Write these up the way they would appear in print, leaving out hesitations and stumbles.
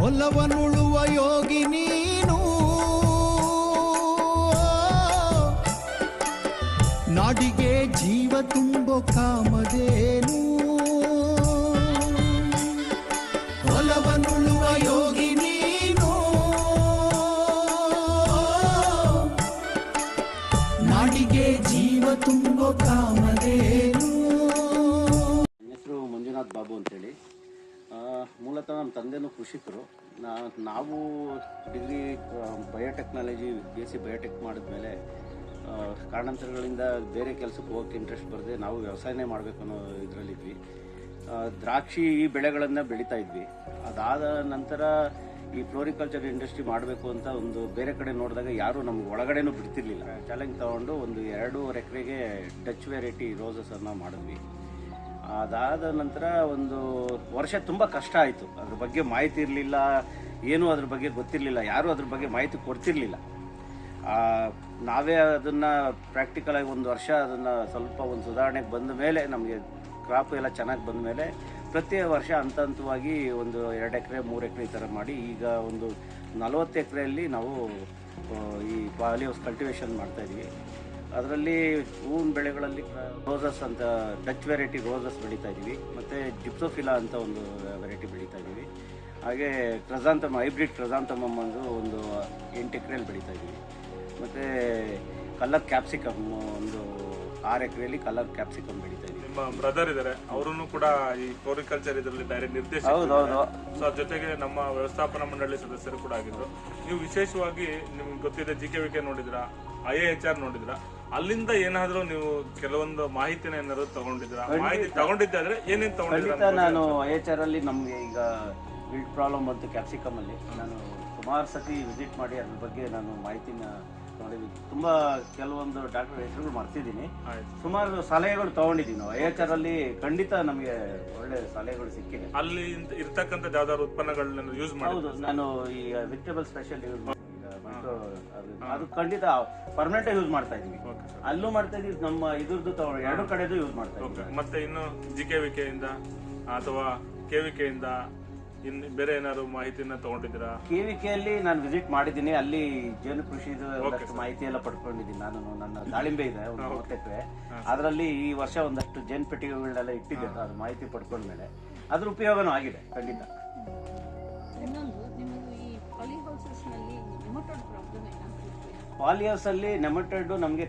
ಹೊಲವನುಳುವ ಯೋಗಿ ನೀನು, ನಾಡಿಗೆ ಜೀವ ತುಂಬೋ ಕಾಮಧೇನು. ಹೊಲವನುಳುವ ಯೋಗಿ ನೀನು, ನಾಡಿಗೆ ಜೀವ ತುಂಬೋ ಕಾಮಧೇನು. ಹೆಸರು ಮಂಜುನಾಥ್ ಬಾಬು ಅಂತೇಳಿ. ಮೂಲತಃ ನಮ್ಮ ತಂದೆನೂ ಕೃಷಿಕರು. ನಾವು ಡಿಗ್ರಿ ಬಯೋಟೆಕ್ನಾಲಜಿ BSc ಬಯೋಟೆಕ್ ಮಾಡಿದ್ಮೇಲೆ ಕಾರಣಾಂತರಗಳಿಂದ ಬೇರೆ ಕೆಲಸಕ್ಕೆ ಹೋಗೋಕ್ಕೆ ಇಂಟ್ರೆಸ್ಟ್ ಬರದೆ ನಾವು ವ್ಯವಸಾಯನೇ ಮಾಡಬೇಕು ಅನ್ನೋ ಇದರಲ್ಲಿದ್ವಿ. ದ್ರಾಕ್ಷಿ ಈ ಬೆಳೆಗಳನ್ನು ಬೆಳೀತಾ ಇದ್ವಿ. ಅದಾದ ನಂತರ ಈ ಫ್ಲೋರಿಕಲ್ಚರ್ ಇಂಡಸ್ಟ್ರಿ ಮಾಡಬೇಕು ಅಂತ ಒಂದು ಬೇರೆ ಕಡೆ ನೋಡಿದಾಗ ಯಾರೂ ನಮ್ಗೆ ಒಳಗಡೆನೂ ಬಿಡ್ತಿರ್ಲಿಲ್ಲ. ಚಾಲೆಂಜ್ ತೊಗೊಂಡು ಒಂದು 2.5 ಎಕರೆಗೆ ಡಚ್ ವೆರೈಟಿ ರೋಸಸನ್ನು ಮಾಡಿದ್ವಿ. ಅದಾದ ನಂತರ ಒಂದು ವರ್ಷ ತುಂಬ ಕಷ್ಟ ಆಯಿತು. ಅದ್ರ ಬಗ್ಗೆ ಮಾಹಿತಿ ಇರಲಿಲ್ಲ, ಏನೂ ಅದ್ರ ಬಗ್ಗೆ ಗೊತ್ತಿರಲಿಲ್ಲ, ಯಾರೂ ಅದ್ರ ಬಗ್ಗೆ ಮಾಹಿತಿ ಕೊಡ್ತಿರ್ಲಿಲ್ಲ. ನಾವೇ ಅದನ್ನು ಪ್ರಾಕ್ಟಿಕಲಾಗಿ ಒಂದು ವರ್ಷ ಅದನ್ನು ಸ್ವಲ್ಪ ಒಂದು ಸುಧಾರಣೆಗೆ ಬಂದ ಮೇಲೆ, ನಮಗೆ ಕ್ರಾಪ್ ಎಲ್ಲ ಚೆನ್ನಾಗಿ ಬಂದ ಮೇಲೆ ಪ್ರತಿ ವರ್ಷ ಹಂತ ಹಂತವಾಗಿ ಒಂದು 2 ಎಕರೆ 3 ಎಕರೆ ಈ ಥರ ಮಾಡಿ ಈಗ ಒಂದು 40 ಎಕರೆಯಲ್ಲಿ ನಾವು ಈ ಪಾಲಿ ಹೌಸ್ ಕಲ್ಟಿವೇಷನ್ ಮಾಡ್ತಾಯಿದ್ವಿ. ಅದರಲ್ಲಿ ಹೂವಿನ ಬೆಳೆಗಳಲ್ಲಿ ರೋಸಸ್ ಅಂತ ಡಚ್ ವೆರೈಟಿ ರೋಸಸ್ ಬೆಳೀತಾ ಇದ್ದೀವಿ, ಮತ್ತು ಜಿಪ್ಸೋಫಿಲಾ ಅಂತ ಒಂದು ವೆರೈಟಿ ಬೆಳೀತಾ ಇದ್ದೀವಿ. ಹಾಗೆ ಕ್ರಸಾಂತಮ್, ಹೈಬ್ರಿಡ್ ಕ್ರಸಾಂತಮಮ್ ಒಂದು 8 ಎಕರೆಯಲ್ಲಿ ಬೆಳೀತಾ ಇದ್ದೀವಿ. ಮತ್ತು ಕಲರ್ ಕ್ಯಾಪ್ಸಿಕಮ್ ಒಂದು 6 ಎಕರೆಯಲ್ಲಿ ಕಲರ್ ಕ್ಯಾಪ್ಸಿಕಮ್ ಬೆಳೀತಾ ಇದ್ದೀವಿ. ನಿಮ್ಮ ಬ್ರದರ್ ಇದ್ದಾರೆ, ಅವರನ್ನು ಕೂಡ ಈ ಫ್ಲೋರಿಕಲ್ಚರ್ ಇದರಲ್ಲಿ ಡೈರೆಕ್ಟ್ ನಿರ್ದೇಶಕ. ಸೊ ಜೊತೆಗೆ ನಮ್ಮ ವ್ಯವಸ್ಥಾಪನಾ ಮಂಡಳಿ ಸದಸ್ಯರು ಕೂಡ ಆಗಿದ್ರು. ನೀವು ವಿಶೇಷವಾಗಿ ನಿಮ್ಗೆ ಗೊತ್ತಿದೆ GKVK ನೋಡಿದ್ರಾ, IIHR ನೋಡಿದ್ರಾ? ಅಲ್ಲಿಂದ ಏನಾದ್ರೂ ನೀವು ಕೆಲವೊಂದು ಮಾಹಿತಿನ ಏನಾದ್ರು ತಗೊಂಡಿದ್ರಾ? ಮಾಹಿತಿ ತಗೊಂಡಿದ್ದಾದ್ರೆ ಏನೇನು ತಗೊಂಡಿದ್ರಾ? ನಾನು IIHR ಅಲ್ಲಿ ನಮ್ಗೆ ಈಗ ವಿಲ್ಟ್ ಪ್ರಾಬ್ಲಮ್ ಬಂತು ಕ್ಯಾಪ್ಸಿಕಮ್ ಅಲ್ಲಿ. ನಾನು ಸುಮಾರು ಸತಿ ವಿಸಿಟ್ ಮಾಡಿ ಅದ್ರ ಬಗ್ಗೆ ನಾನು ಮಾಹಿತಿನ ತಗೊಂಡಿದ್ದೀನಿ. ತುಂಬಾ ಕೆಲವೊಂದು ಡಾಕ್ಟರ್ ಹೆಸರುಗಳು ಮರ್ತಿದ್ದೀನಿ. ಸುಮಾರು ಸಲಹೆಗಳು ತಗೊಂಡಿದ್ದೀನಿ. ನಾವು IIHR ಅಲ್ಲಿ ಖಂಡಿತ ನಮಗೆ ಒಳ್ಳೆ ಸಲಹೆಗಳು ಸಿಕ್ಕಿದೆ. ಅಲ್ಲಿ ಇರ್ತಕ್ಕಂಥ ಯಾವ್ದಾದ್ರು ಉತ್ಪನ್ನಗಳನ್ನ ಯೂಸ್ ಮಾಡಿ. ಹೌದು, ನಾನು ಈ ವೆಜಿಟೇಬಲ್ ಸ್ಪೆಷಲ್ ಯೂಸ್ ಅದು ಖಂಡಿತ ಪರ್ಮನೆಂಟ್ ಯೂಸ್ ಮಾಡ್ತಾ ಇದೀವಿ. ಅಲ್ಲೂ ಮಾಡ್ತಾ ಇದೀವಿ, ನಮ್ಮ ಇದ್ರದ್ದು ಎರಡು ಕಡೆದು ಯೂಸ್ ಮಾಡ್ತಾ ಇದೀವಿ. ಮತ್ತೆ ಇನ್ನು GKVK ಇಂದ ಅಥವಾ KVK ಇಂದ ಇನ್ನು ಬೇರೆ ಏನಾದ್ರು ಮಾಹಿತಿನ ತಗೊಂಡಿದ್ದೀರಾ? KVK ಅಲ್ಲಿ ನಾನು ವಿಸಿಟ್ ಮಾಡಿದ್ದೀನಿ. ಅಲ್ಲಿ ಜೇನು ಕೃಷಿದು ಮಾಹಿತಿ ಎಲ್ಲ ಪಡ್ಕೊಂಡಿದ್ದೀನಿ. ನಾನು ನನ್ನ ದಾಳಿಂಬೆ ಇದೆ ಒಂದು 30 ಎಕರೆ, ಅದರಲ್ಲಿ ಈ ವರ್ಷ ಒಂದಷ್ಟು ಜೇನು ಪೆಟ್ಟಿಗೆಗಳನ್ನೆಲ್ಲ ಇಟ್ಟಿದ್ದೆ. ಅದು ಮಾಹಿತಿ ಪಡ್ಕೊಂಡ್ಮೇಲೆ ಅದ್ರ ಉಪಯೋಗನೂ ಆಗಿದೆ ಖಂಡಿತ. ಪಾಲಿ ಹೌಸ್ ಅಲ್ಲಿ ನೆಮಟೋಡ್ ನಮಗೆ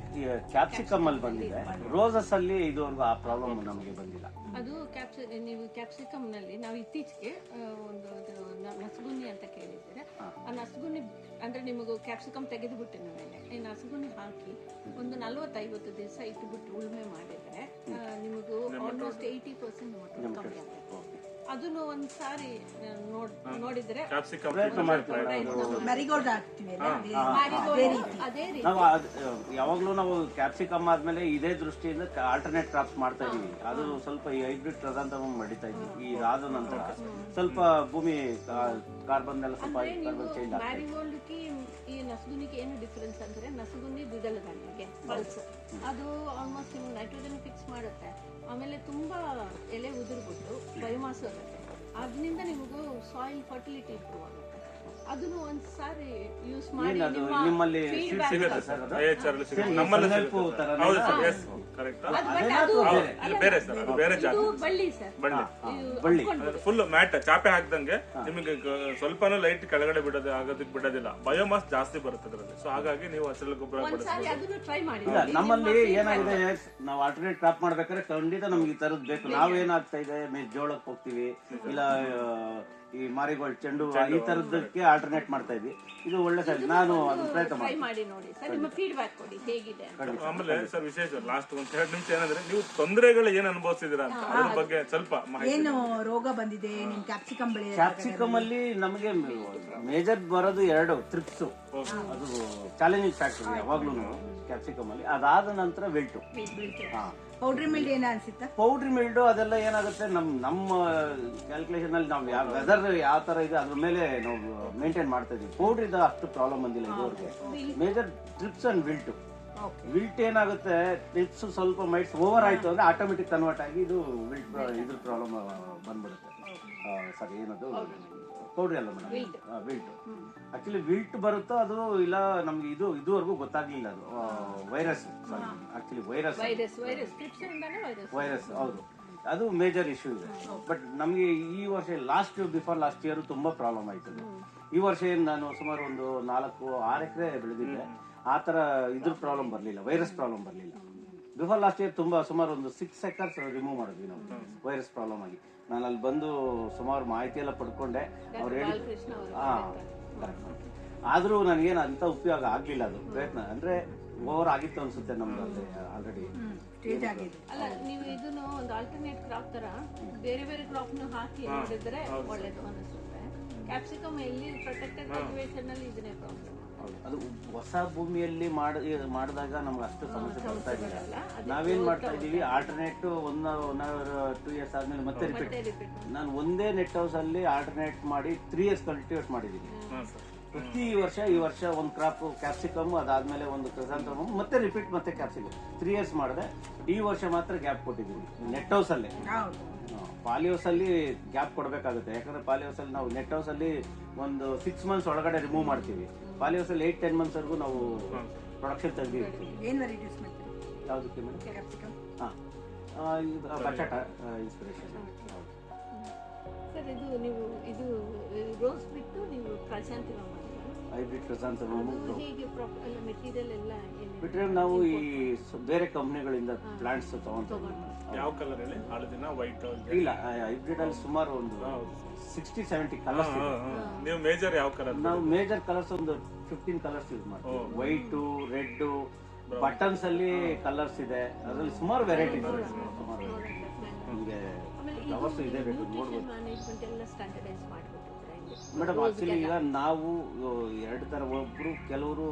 ಕ್ಯಾಪ್ಸಿಕಮ್ ಅಲ್ಲಿ ಬಂದಿದೆ. ರೋಸಸ್ ಅಲ್ಲಿ ಇದುವರೆಗೂ ಆ ಪ್ರಾಬ್ಲಮ್ ನಮಗೆ ಬಂದಿಲ್ಲ. ಅದು ನೀವು ಕ್ಯಾಪ್ಸಿಕಮ್ ನಲ್ಲಿ ನಾವು ಇತ್ತೀಚೆಗೆ ಒಂದು ನಸಗುನ್ನಿ ಅಂತ ಕೇಳಿದ್ದೀರಾ. ಆ ನಸಗುನ್ನಿ ಅಂದ್ರೆ ನಿಮಗೂ ಕ್ಯಾಪ್ಸಿಕಮ್ ತೆಗೆದು ಬಿಟ್ಟಿನ ಮೇಲೆ ಈ ನಸಗುನ್ನಿ ಹಾಕಿ ಒಂದು 40-50 ದಿವಸ ಇಟ್ಬಿಟ್ಟು ಉಳುಮೆ ಮಾಡಿದ್ರೆ ನಿಮಗೂ ಆಲ್ಮೋಸ್ಟ್ 80% ಕಮ್ಮಿ ಆಗುತ್ತೆ. ಅದನ್ನು ಒಂದ್ಸಾರಿ ನೋಡಿದ್ರೆ ಯಾವಾಗ್ಲೂ ನಾವು ಕ್ಯಾಪ್ಸಿಕಮ್ ಆದ್ಮೇಲೆ ಇದೇ ದೃಷ್ಟಿಯಿಂದ ಆಲ್ಟರ್ನೇಟ್ ಕ್ರಾಪ್ಸ್ ಮಾಡ್ತಾ ಇದೀವಿ. ಅದು ಸ್ವಲ್ಪ ಈ ಹೈಬ್ರಿಡ್ ಕ್ರಸಾಂತಮಮ್ ಮಾಡಿತಾ ಇದೀವಿ. ಇದಾದ ನಂತರ ಸ್ವಲ್ಪ ಭೂಮಿ ಕಾರ್ಬನ್ ಎಲ್ಲ ಸ್ವಲ್ಪ ಚೇಂಜ್ ಆಗ್ತದೆ. ಈ ನಸಗುನಿಗೆ ಏನು ಡಿಫರೆನ್ಸ್ ಅಂದ್ರೆ ನಸಗುನಿ ದ್ವಿದಳ ಧಾನ್ಯಕ್ಕೆ ಪಲ್ಸ್ ಅದು ಆಲ್ಮೋಸ್ಟ್ ನಿಮ್ಗೆ ನೈಟ್ರೋಜನ್ ಫಿಕ್ಸ್ ಮಾಡುತ್ತೆ. ಆಮೇಲೆ ತುಂಬಾ ಎಲೆ ಉದುರ್ಬಿಟ್ಟು ಬಯೋಮಾಸ್ ಆಗುತ್ತೆ. ಅದರಿಂದ ನಿಮಗೂ ಸಾಯಿಲ್ ಫರ್ಟಿಲಿಟಿ ಇಂಪ್ರೂವ್ ಆಗುತ್ತೆ. ಅದನ್ನು ಒಂದ್ಸಾರಿ ಯೂಸ್ ಮಾಡಿ ನಿಮ್ಮಲ್ಲಿ ಫುಲ್ ಮ್ಯಾಟ್ ಚಾಪೆ ಹಾಕ್ದಂಗೆ ನಿಮಗೆ ಸ್ವಲ್ಪನೂ ಲೈಟ್ ಕೆಳಗಡೆ ಆಗೋದಕ್ಕೆ ಬಿಡೋದಿಲ್ಲ. ಬಯೋಮಾಸ್ ಜಾಸ್ತಿ ಬರುತ್ತೆ ಅದರಲ್ಲಿ. ಸೊ ಹಾಗಾಗಿ ನೀವು ಹಸಿರು ಗೊಬ್ಬರ ನಮ್ಮಲ್ಲಿ ಏನಾಗಿದೆ, ನಾವು ಆಲ್ಟರ್ನೇಟ್ ಕ್ರಾಪ್ ಮಾಡ್ಬೇಕಾದ್ರೆ ಖಂಡಿತ ನಮ್ಗೆ ಈ ತರದ್ ಬೇಕು. ನಾವೇನಾಗ್ತಾ ಇದೆ, ಜೋಳಕ್ಕೆ ಹೋಗ್ತೀವಿ, ಇಲ್ಲ ಈ ಮಾರಿಗೋಲ್ಡ್ ಚೆಂಡು ಈ ತರದಕ್ಕೆ ಆಲ್ಟರ್ನೇಟ್ ಮಾಡ್ತಾ ಇದ್ವಿ. ಇದು ಒಳ್ಳೆ ಸರ್, ನಾನು ಅದನ್ನ ಪ್ರಯತ್ನ ಮಾಡಿ ನೋಡಿ ಸರ್, ನಿಮ್ಮ ಫೀಡ್ಬ್ಯಾಕ್ ಕೊಡಿ ಹೇಗಿದೆ. ಆಮೇಲೆ ಸರ್ ವಿಶೇಷ ಲಾಸ್ಟ್ ಒಂದು 2 ನಿಮಿಷ ಏನಂದ್ರೆ ನೀವು ತೊಂದರೆಗಳು ಏನ್ ಅನುಭವಿಸಿದಿರಾ ಅಂತ ಅದ್ರ ಬಗ್ಗೆ ಸ್ವಲ್ಪ ಏನು ರೋಗ ಬಂದಿದೆ ನಿಮ್ ಕ್ಯಾಪ್ಸಿಕಮ್ ಬೆಳೆ? ಕ್ಯಾಪ್ಸಿಕಮ್ ಅಲ್ಲಿ ನಮಗೆ ಮೇಜರ್ ಬರೋದು 2 ಥ್ರಿಪ್ಸ್. ಅದು ಚಾಲೆಂಜಿಂಗ್ ಫ್ಯಾಕ್ಟರ್ ಯಾವಾಗ್ಲೂ ಕ್ಯಾಪ್ಸಿಕಮ್ ಅಲ್ಲಿ. ಅದಾದ ನಂತರ ವಿಲ್ಟು. ಪೌಡ್ರಿ ಮಿಲ್ಡ್ ಏನ ಅನ್ಸುತ್ತಾ? ಪೌಡ್ರಿ ಮಿಲ್ಡ್ ಅದೆಲ್ಲ ಏನಾಗುತ್ತೆ, ನಮ್ಮ ಕ್ಯಾಲ್ಕುಲೇಷನ್ ಅಲ್ಲಿ ನಾವು ವೆದರ್ ಯಾವ ತರ ಇದೆ ಅದ್ರ ಮೇಲೆ ನಾವು ಮೇಂಟೈನ್ ಮಾಡ್ತಾ ಇದೀವಿ. ಪೌಡ್ರಿದ ಅಷ್ಟು ಪ್ರಾಬ್ಲಮ್ ಬಂದಿಲ್ಲ ಇದುವರೆಗೆ. Major thrips and wilt. Wilt ಏನಾಗುತ್ತೆ, ಟ್ರಿಪ್ಸ್ ಸ್ವಲ್ಪ ಮೈಟ್ಸ್ ಓವರ್ ಆಯ್ತು ಅಂದ್ರೆ ಆಟೋಮೆಟಿಕ್ ಕನ್ವರ್ಟ್ ಆಗಿ ಇದು ವಿಲ್ಟ್ ಇದ್ರ ಪ್ರಾಬ್ಲಮ್ ಬಂದ್ಬಿಡುತ್ತೆ. ಸರಿ, ಏನದು ಕೌಡ್ರಿ ಅಲ್ಲ ಮೇಡಮ್, ವಿಲ್ಟ್. ಆಕ್ಚುಲಿ ವಿಲ್ಟ್ ಬರುತ್ತೋ ಅದು ಇಲ್ಲ ನಮ್ಗೆ ಇದುವರೆಗೂ ಗೊತ್ತಾಗ್ಲಿಲ್ಲ. ಅದು ವೈರಸ್, ಆಕ್ಚುಲಿ ವೈರಸ್, ಹೌದು, ಅದು ಮೇಜರ್ ಇಶ್ಯೂ ಇದೆ. ಬಟ್ ನಮ್ಗೆ ಈ ವರ್ಷ ಬಿಫೋರ್ ಲಾಸ್ಟ್ ಇಯರ್ ತುಂಬಾ ಪ್ರಾಬ್ಲಮ್ ಆಯ್ತು. ಈ ವರ್ಷ ಏನ್ ನಾನು ಸುಮಾರು ಒಂದು 4-6 ಎಕರೆ ಬೆಳೆದಿದ್ದೆ, ಆ ತರ ಇದ್ರ ಪ್ರಾಬ್ಲಮ್ ಬರ್ಲಿಲ್ಲ, ವೈರಸ್ ಪ್ರಾಬ್ಲಮ್ ಬರ್ಲಿಲ್ಲ. ಬಿಫೋರ್ ಲಾಸ್ಟ್ ಇಯರ್ ತುಂಬಾ ಸುಮಾರು ಒಂದು 6 ಎಕರ್ಸ್ ರಿಮೂವ್ ಮಾಡಿದ್ವಿ ನಾವು ವೈರಸ್ ಪ್ರಾಬ್ಲಮ್ ಆಗಿ. ನಾನು ಅಲ್ಲಿ ಬಂದು ಸುಮಾರು ಮಾಹಿತಿ ಎಲ್ಲ ಪಡ್ಕೊಂಡೆ. ಅವ್ರು ಹೇಳಿ ಆದ್ರೂ ನನಗೇನು ಅಂತ ಉಪಯೋಗ ಆಗ್ಲಿಲ್ಲ. ಅದು ಪ್ರಯತ್ನ ಅಂದ್ರೆ ಓವರ್ ಆಗಿತ್ತು ಅನ್ಸುತ್ತೆ ನಮ್ದು ಆಲ್ರೆಡಿ. ಅಲ್ಲ, ನೀವು ಇದನ್ನು ಒಂದು ಆಲ್ಟರ್ನೇಟ್ ಕ್ರಾಪ್ ತರ ಬೇರೆ ಬೇರೆ ಕ್ರಾಪ್ ಹಾಕಿ ಮಾಡಿದ್ರೆ ಒಳ್ಳೇದು ಅನಿಸುತ್ತೆ. ಕ್ಯಾಪ್ಸಿಕಮ್ ಎಲ್ಲಿ ಪ್ರೊಟೆಕ್ಟೆಡ್ ಕಲ್ಟಿವೇಶನ್ ಅಲ್ಲಿ ಇದನ್ನೇ ಪ್ರಾಬ್ಲಮ್. ಅದು ಹೊಸ ಭೂಮಿಯಲ್ಲಿ ಮಾಡಿದಾಗ ನಮ್ಗೆ ಅಷ್ಟು ಸಮಸ್ಯೆ ಬರ್ತಾ ಇರಲಿಲ್ಲ. ನಾವೇನ್ ಮಾಡ್ತಾ ಇದೀವಿ, ಆಲ್ಟರ್ನೇಟ್ 1-2 ಇಯರ್ಸ್ ಆದ್ಮೇಲೆ ಮತ್ತೆ ರಿಪೀಟ್. ನಾನು ಒಂದೇ ನೆಟ್ ಹೌಸ್ ಅಲ್ಲಿ ಆಲ್ಟರ್ನೇಟ್ ಮಾಡಿ 3 ಇಯರ್ಸ್ ಕಲ್ಟಿವೇಟ್ ಮಾಡಿದೀನಿ. ಪ್ರತಿ ಈ ವರ್ಷ ಒಂದು ಕ್ರಾಪ್ ಕ್ಯಾಪ್ಸಿಕಮ್, ಅದಾದ್ಮೇಲೆ ಒಂದು ಕ್ರಿಸಾಂಥೆಮಮ್, ಮತ್ತೆ ರಿಪೀಟ್ ಮತ್ತೆ ಕ್ಯಾಪ್ಸಿಕಮ್ 3 ಇಯರ್ಸ್ ಮಾಡಿದೆ. ಈ ವರ್ಷ ಮಾತ್ರ ಗ್ಯಾಪ್ ಕೊಟ್ಟಿದ್ದೀನಿ ನೆಟ್ ಹೌಸ್ ಅಲ್ಲಿ. ಪಾಲಿ ಹೌಸ್ ಅಲ್ಲಿ ಗ್ಯಾಪ್ ಕೊಡಬೇಕಾಗುತ್ತೆ, ಯಾಕಂದ್ರೆ ಪಾಲಿ ಹೌಸ್ ಅಲ್ಲಿ ನಾವು ನೆಟ್ ಹೌಸ್ ಅಲ್ಲಿ ಒಂದು 6 ಮಂತ್ಸ್ ಒಳಗಡೆ ರಿಮೂವ್ ಮಾಡ್ತೀವಿ. ಪಾಲಿ ಹೌಸ್ ಅಲ್ಲಿ 8-10 ಮಂತ್ಸ್ ವರೆಗೂ ನಾವು ಪ್ರೊಡಕ್ಷನ್ ತೆಗೆದಿರ್ತೀವಿ. ಯಾವ್ದಕ್ಕೆ ಮೇಡಮ್? ಬಟಾಟ ಇನ್ಸ್ಪಿರೇಷನ್. ಸರ್, ಇದು ರೋಸ್ ಬಿಟ್ಟು ನೀವು ಕ್ರೈಸಾಂಥೆಮಮ್ ಹೈಬ್ರಿಡ್ ಕ್ರಿಸಾಂಥೆಮಮ್ ಹೇಗೆ ಮೆಟೀರಿಯಲ್ ಎಲ್ಲ ಬಿಟ್ರೆ ನಾವು ಈ ಬೇರೆ ಕಂಪ್ನಿಗಳಿಂದ ಪ್ಲಾಂಟ್ಸ್ ತಗೊಂತೀವಿ. ಯಾವ ಕಲರ್ ಹೇಳಿ? ಹಳದಿನ ವೈಟ್? ಇಲ್ಲ, ಹೈಬ್ರಿಡ್ ಅಲ್ಲಿ ಸುಮಾರು ಒಂದು 60-70 ಕಲರ್ಸ್ ಇದೆ. ನೀವು ಮೇಜರ್ ಯಾವ ಕಲರ್? ನಾವು ಮೇಜರ್ ಕಲರ್ಸ್ ಒಂದು 15 ಕಲರ್ಸ್ ಯೂಸ್ ಮಾಡ್ತೀವಿ. ವೈಟ್, ರೆಡ್, ಬಟನ್ಸ್ ಅಲ್ಲಿ ಕಲರ್ಸ್ ಇದೆ, ಅದರಲ್ಲಿ ಸುಮಾರು ವೆರೈಟಿ ಇದೆ. ಸುಮಾರು ನಿಮಗೆ ಫ್ಲವರ್ಸ್ ಇದೆ, ಬೇಕು ನೋಡ್ಬೋದು ಮೇಡಮ್. ಆಕ್ಚುಲಿ ಈಗ ನಾವು 2 ತರ, ಕೆಲವರು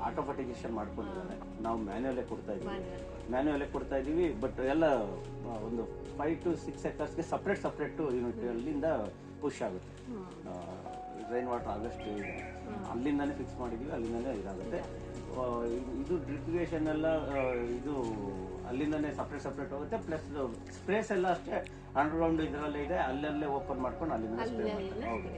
ಆಟೋಮೆಟಿಕೇಶನ್ ಮಾಡ್ಕೊಂಡಿದ್ದಾರೆ, ನಾವು ಮ್ಯಾನ್ಯುಯಲ್ಲೇ ಕೊಡ್ತಾ ಇದೀವಿ. ಬಟ್ ಎಲ್ಲ ಒಂದು 5-6 ಎಕರ್ಸ್ಗೆ ಸಪ್ರೇಟ್ ಯೂನಿಟ್ ಅಲ್ಲಿಂದ ಪುಷ್ ಆಗುತ್ತೆ. ರೈನ್ ವಾಟರ್ ಹಾರ್ವೆಸ್ಟ್ ಇದೆ, ಅಲ್ಲಿಂದಾನೇ ಫಿಕ್ಸ್ ಮಾಡಿದೀವಿ, ಅಲ್ಲಿಂದಾನೇ ಇದಾಗುತ್ತೆ. ಇದು ಡ್ರಿಪ್ರಿಗೇಷನ್ ಎಲ್ಲ ಇದು ಅಲ್ಲಿಂದಾನೇ ಸಪ್ರೇಟ್ ಹೋಗುತ್ತೆ. ಪ್ಲಸ್ ಸ್ಪ್ರೇಸ್ ಎಲ್ಲ ಅಷ್ಟೇ ಅಂಡರ್ಗ್ರೌಂಡ್ ಇದರಲ್ಲೇ ಇದೆ, ಅಲ್ಲಲ್ಲೇ ಓಪನ್ ಮಾಡ್ಕೊಂಡು ಅಲ್ಲಿಂದ ಸ್ಪ್ರೇ ಮಾಡ್ತಾರೆ. ಹೌದು.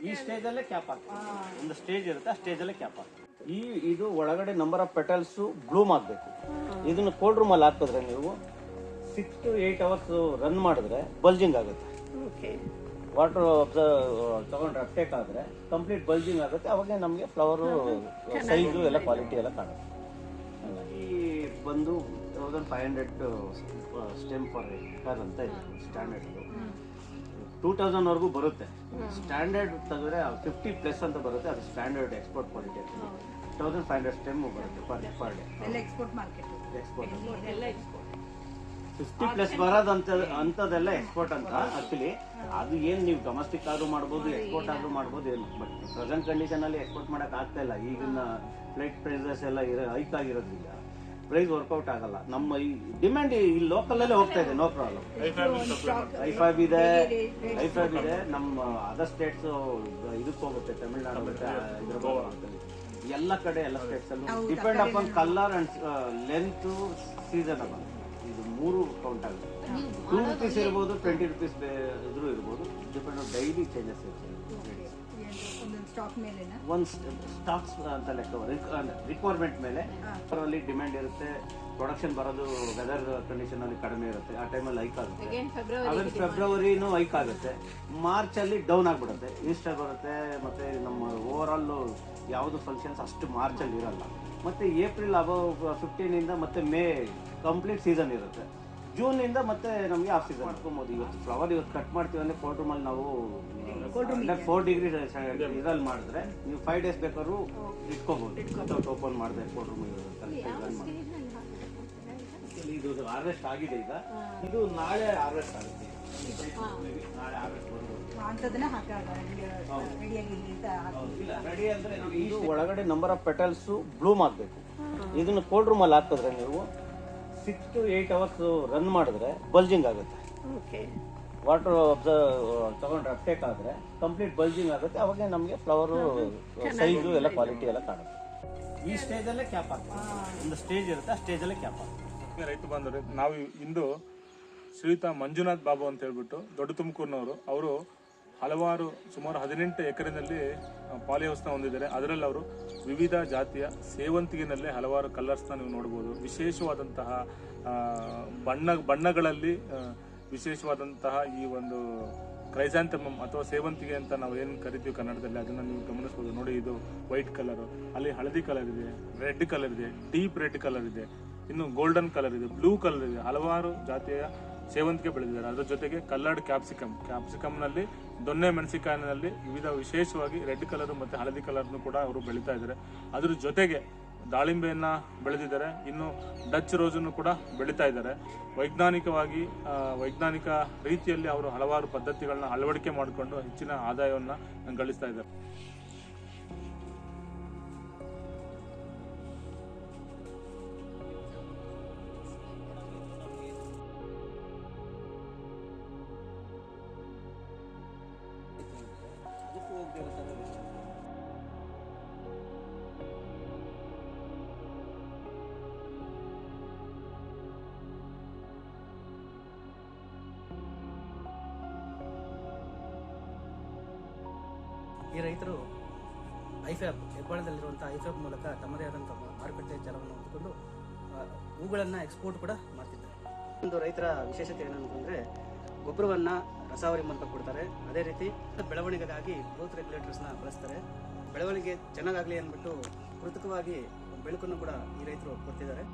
ಈ ಸ್ಟೇಜ್ ಅಲ್ಲೇ ಕ್ಯಾಪ್ ಆಗ್ತದೆ. ಒಂದು ಸ್ಟೇಜ್ ಇರುತ್ತೆ, ಆ ಸ್ಟೇಜ್ ಅಲ್ಲೇ ಕ್ಯಾಪ್ ಆಗ್ತದೆ. ಇದು ಒಳಗಡೆ ನಂಬರ್ ಆಫ್ ಪೆಟಲ್ಸ್ ಬ್ಲೂಮ್ ಆಗ್ಬೇಕು. ಇದನ್ನ ಕೋಲ್ಡ್ ರೂಮ್ ಅಲ್ಲಿ ಹಾಕಿದ್ರೆ ನೀವು 6-8 ಅವರ್ಸ್ ರನ್ ಮಾಡಿದ್ರೆ ಬಲ್ಜಿಂಗ್ ಆಗುತ್ತೆ. ವಾಟರ್ ತಗೊಂಡ್ರೆ ಅಪ್ಟೇಕ್ ಆದ್ರೆ ಕಂಪ್ಲೀಟ್ ಬಲ್ಜಿಂಗ್ ಆಗುತ್ತೆ. ಅವಾಗ ನಮಗೆ ಫ್ಲವರ್ ಸೈಜು ಎಲ್ಲ ಕ್ವಾಲಿಟಿ ಎಲ್ಲ ಕಾಣುತ್ತೆ. ಈ ಬಂದು 1500 ಸ್ಟೆಮ್ ಫಾರ್ ಎಕರ್ ಅಂತ ಇದೆ ಸ್ಟ್ಯಾಂಡರ್ಡ್. 2000 ವರೆಗೂ ಬರುತ್ತೆ. ಸ್ಟ್ಯಾಂಡರ್ಡ್ ತೆಗೆದ್ರೆ 50+ ಅಂತ ಬರುತ್ತೆ, ಅದು ಸ್ಟ್ಯಾಂಡರ್ಡ್ ಎಕ್ಸ್ಪೋರ್ಟ್ ಕ್ವಾಲಿಟಿ ಅಂತ. 1500 ಸ್ಟೆಮ್ ಬರುತ್ತೆ ಪರ್ ಡೇ. ಎಕ್ಸ್ಪೋರ್ಟ್ 50+ ಬರೋದಂಥದ್ದೆಲ್ಲ ಎಕ್ಸ್ಪೋರ್ಟ್ ಅಂತ. ಆಕ್ಚುಲಿ ಅದು ಏನ್ ನೀವು ಡೊಮೆಸ್ಟಿಕ್ ಆದ್ರೂ ಮಾಡ್ಬೋದು, ಎಕ್ಸ್ಪೋರ್ಟ್ ಆದ್ರೂ ಮಾಡ್ಬೋದು. ಬಟ್ ಪ್ರೆಸೆಂಟ್ ಕಂಡೀಷನ್ ಅಲ್ಲಿ ಎಕ್ಸ್ಪೋರ್ಟ್ ಮಾಡಕ್ ಆಗ್ತಾ ಇಲ್ಲ. ಈಗಿನ ಫ್ಲೈಟ್ ಪ್ರೈಸಸ್ ಎಲ್ಲ ಹೈಕ್ ಆಗಿರೋದ್ರಿಂದ ಪ್ರೈಸ್ ವರ್ಕೌಟ್ ಆಗಲ್ಲ. ನಮ್ಮ ಈ ಡಿಮ್ಯಾಂಡ್ ಈ ಲೋಕಲ್ ಅಲ್ಲೇ ಹೋಗ್ತಾ ಇದೆ, ನೋ ಪ್ರಾಬ್ಲಮ್. ಐಫಾಬ್ ಇದೆ. ನಮ್ಮ ಅದರ್ ಸ್ಟೇಟ್ಸ್ ಇದಕ್ಕೆ ಹೋಗುತ್ತೆ, ತಮಿಳ್ನಾಡು ಹೋಗುತ್ತೆ, ಹೈದರಾಬಾದ್, ಎಲ್ಲ ಕಡೆ ಎಲ್ಲ ಸ್ಟೇಟ್ಸ್ ಅಲ್ಲೂ depend upon colour and length, seasonable. ಇದು 3 ಕೌಂಟ್ ಆಗುತ್ತೆ. 2 rupees ಇರ್ಬೋದು, 20 rupees ಇದ್ರೂ ಇರ್ಬೋದು. ಡಿಪೆಂಡ್ ಆನ್ ಡೈಲಿ ಚೇಂಜಸ್ ಇರ್ತದೆ. ಒಂದು ಸ್ಟಾಕ್ಸ್ ಅಂತ ಲೆಕ್ಕ, ರಿಕ್ವೈರ್ಮೆಂಟ್ ಮೇಲೆ ಅಲ್ಲಿ ಡಿಮ್ಯಾಂಡ್ ಇರುತ್ತೆ. ಪ್ರೊಡಕ್ಷನ್ ಬರೋದು ವೆದರ್ ಕಂಡೀಷನ್ ಅಲ್ಲಿ ಕಡಿಮೆ ಇರುತ್ತೆ, ಆ ಟೈಮಲ್ಲಿ ಹೈಕ್ ಆಗುತ್ತೆ. ಆಮೇಲೆ ಫೆಬ್ರವರಿನೂ ಹೈಕ್ ಆಗುತ್ತೆ. ಮಾರ್ಚ್ ಅಲ್ಲಿ ಡೌನ್ ಆಗ್ಬಿಡುತ್ತೆ, ಈಸ್ಟರ್ ಬರುತ್ತೆ. ಮತ್ತೆ ನಮ್ಮ ಓವರ್ ಆಲ್ ಯಾವುದು ಫಂಕ್ಷನ್ಸ್ ಅಷ್ಟು ಮಾರ್ಚ್ ಅಲ್ಲಿ ಇರಲ್ಲ. ಮತ್ತೆ ಏಪ್ರಿಲ್ ಅಬೌವ್ 15 ಇಂದ ಮತ್ತೆ ಮೇ ಕಂಪ್ಲೀಟ್ ಸೀಸನ್ ಇರುತ್ತೆ. ಜೂನ್ ಇಂದ ಮತ್ತೆ ನಮಗೆ ಆಫ್ ಸೀಸನ್ ಮಾಡ್ಕೊಬೋದು. ಇವತ್ತು ಫ್ಲವರ್ ಕಟ್ ಮಾಡ್ತೀವಿ ಅಂದ್ರೆ ಕೋಲ್ಡ್ ರೂಮ್ ಅಲ್ಲಿ ನಾವು 4 ಡಿಗ್ರಿ ಇದ್ರಲ್ಲಿ ಮಾಡಿದ್ರೆ ನೀವು 5 days ಬೇಕಾದ್ರೂ ಇಟ್ಕೋಬಹುದು. ಓಪನ್ ಮಾಡಿದ್ರೆ ಕೋಲ್ಡ್ ರೂಮ್ ಇದು ಹಾರ್ವೆಸ್ಟ್ ಆಗಿದೆ. ಈಗ ಇದು ನಾಳೆ ಹಾರ್ವೆಸ್ಟ್ ಆಗುತ್ತೆ. ನಾಳೆ ಹಾರ್ವೆಸ್ಟ್ ಬರ್ಬೋದು. ಅಂಥದ್ದನ್ನ ಹಾಕಾಗ ರೆಡಿಯಾಗಿ ಅಂತ ಹಾಕಿ ರೆಡಿ ಅಂದ್ರೆ ಇದು ಒಳಗಡೆ ನಂಬರ್ ಆಫ್ ಪೆಟಲ್ಸ್ ಬ್ಲೂಮ್ ಆಗಬೇಕು. ಇದನ್ನ ಕೋಲ್ಡ್ ರೂಮ್ ಅಲ್ಲಿ ಹಾಕಿದ್ರೆ ನೀವು 6 to 8 hours ರನ್ ಮಾಡಿದ್ರೆ ಬಲ್ಜಿಂಗ್ ಆಗುತ್ತೆ. ಓಕೆ. ವಾಟರ್ ತಗೊಂಡ್ರೆ ಅಪ್ಟೇಕ್ ಆದ್ರೆ ಕಂಪ್ಲೀಟ್ ಬಲ್ಜಿಂಗ್ ಆಗುತ್ತೆ. ಅವಾಗ ನಮಗೆ ಫ್ಲವರ್ ಸೈಜು ಎಲ್ಲ ಕ್ವಾಲಿಟಿ ಎಲ್ಲ ಕಾಣುತ್ತೆ. ಈ ಸ್ಟೇಜ್ ಅಲ್ಲೇ ಕ್ಯಾಪ್ ಆಗ್ತದೆ. ಒಂದು ಸ್ಟೇಜ್ ಇರುತ್ತೆ, ಆ ಸ್ಟೇಜ್ ಅಲ್ಲೇ ಕ್ಯಾಪ್ ಆಗ್ತದೆ. ರೈತ ಬಂದರೆ ನಾವು ಇಂದು ಶ್ರೀಯುತ ಮಂಜುನಾಥ್ ಬಾಬು ಅಂತ ಹೇಳ್ಬಿಟ್ಟು ದೊಡ್ಡ ತುಮಕೂರಿನವರು, ಅವರು ಹಲವಾರು ಸುಮಾರು 18 ಎಕರೆನಲ್ಲಿ ಪಾಲಿ ಹೌಸ್ನ ಹೊಂದಿದ್ದಾರೆ. ಅದರಲ್ಲಿ ಅವರು ವಿವಿಧ ಜಾತಿಯ ಸೇವಂತಿಗೆನಲ್ಲೇ ಹಲವಾರು ಕಲರ್ಸ್ನ ನೀವು ನೋಡ್ಬೋದು. ವಿಶೇಷವಾದಂತಹ ಬಣ್ಣಗಳಲ್ಲಿ ವಿಶೇಷವಾದಂತಹ ಈ ಒಂದು ಕ್ರೈಸಾಂಥಮಮ್ ಅಥವಾ ಸೇವಂತಿಗೆ ಅಂತ ನಾವು ಏನು ಕರಿತೀವಿ ಕನ್ನಡದಲ್ಲಿ, ಅದನ್ನು ನೀವು ಗಮನಿಸ್ಬೋದು. ನೋಡಿ, ಇದು ವೈಟ್ ಕಲರು, ಅಲ್ಲಿ ಹಳದಿ ಕಲರ್ ಇದೆ, ರೆಡ್ ಕಲರ್ ಇದೆ, ಡೀಪ್ ರೆಡ್ ಕಲರ್ ಇದೆ, ಇನ್ನು ಗೋಲ್ಡನ್ ಕಲರ್ ಇದೆ, ಬ್ಲೂ ಕಲರ್ ಇದೆ. ಹಲವಾರು ಜಾತಿಯ ಸೇವಂತಿಗೆ ಬೆಳೆದಿದ್ದಾರೆ. ಅದರ ಜೊತೆಗೆ ಕಲ್ಲರ್ಡ್ ಕ್ಯಾಪ್ಸಿಕಮ್ನಲ್ಲಿ ದೊಣ್ಣೆ ಮೆಣಸಿನಕಾಯಿನಲ್ಲಿ ವಿಶೇಷವಾಗಿ ರೆಡ್ ಕಲರ್ ಮತ್ತು ಹಳದಿ ಕಲರ್ನು ಕೂಡ ಅವರು ಬೆಳೀತಾ ಇದ್ದಾರೆ. ಅದ್ರ ಜೊತೆಗೆ ದಾಳಿಂಬೆಯನ್ನ ಬೆಳೆದಿದ್ದಾರೆ. ಇನ್ನು ಡಚ್ ರೋಸನ್ನು ಕೂಡ ಬೆಳೀತಾ ಇದ್ದಾರೆ. ವೈಜ್ಞಾನಿಕ ರೀತಿಯಲ್ಲಿ ಅವರು ಹಲವಾರು ಪದ್ಧತಿಗಳನ್ನ ಅಳವಡಿಕೆ ಮಾಡಿಕೊಂಡು ಹೆಚ್ಚಿನ ಆದಾಯವನ್ನು ಗಳಿಸ್ತಾ ಇದ್ದಾರೆ. ಈ ರೈತರು ಐಫ್ಯಾಬ್ ಹೆಬ್ಬಾಳದಲ್ಲಿರುವಂಥ ಐಫ್ಯಾಬ್ ಮೂಲಕ ತಮ್ಮದೇ ಆದಂಥ ಮಾರುಕಟ್ಟೆ ಜಾಲವನ್ನು ಹೊಂದಿಕೊಂಡು ಹೂಗಳನ್ನು ಎಕ್ಸ್ಪೋರ್ಟ್ ಕೂಡ ಮಾಡ್ತಿದ್ದಾರೆ. ಒಂದು ರೈತರ ವಿಶೇಷತೆ ಏನಂತಂದರೆ ಗೊಬ್ಬರವನ್ನು ರಸಾವರಿ ಮೂಲಕ ಕೊಡ್ತಾರೆ. ಅದೇ ರೀತಿ ಬೆಳವಣಿಗೆಗಾಗಿ ಗ್ರೋತ್ ರೆಗ್ಯುಲೇಟರ್ಸ್ನ ಬಳಸ್ತಾರೆ. ಬೆಳವಣಿಗೆ ಚೆನ್ನಾಗಾಗಲಿ ಅಂದ್ಬಿಟ್ಟು ಕೃತಕವಾಗಿ ಬೆಳಕನ್ನು ಕೂಡ ಈ ರೈತರು ಕೊಡ್ತಿದ್ದಾರೆ.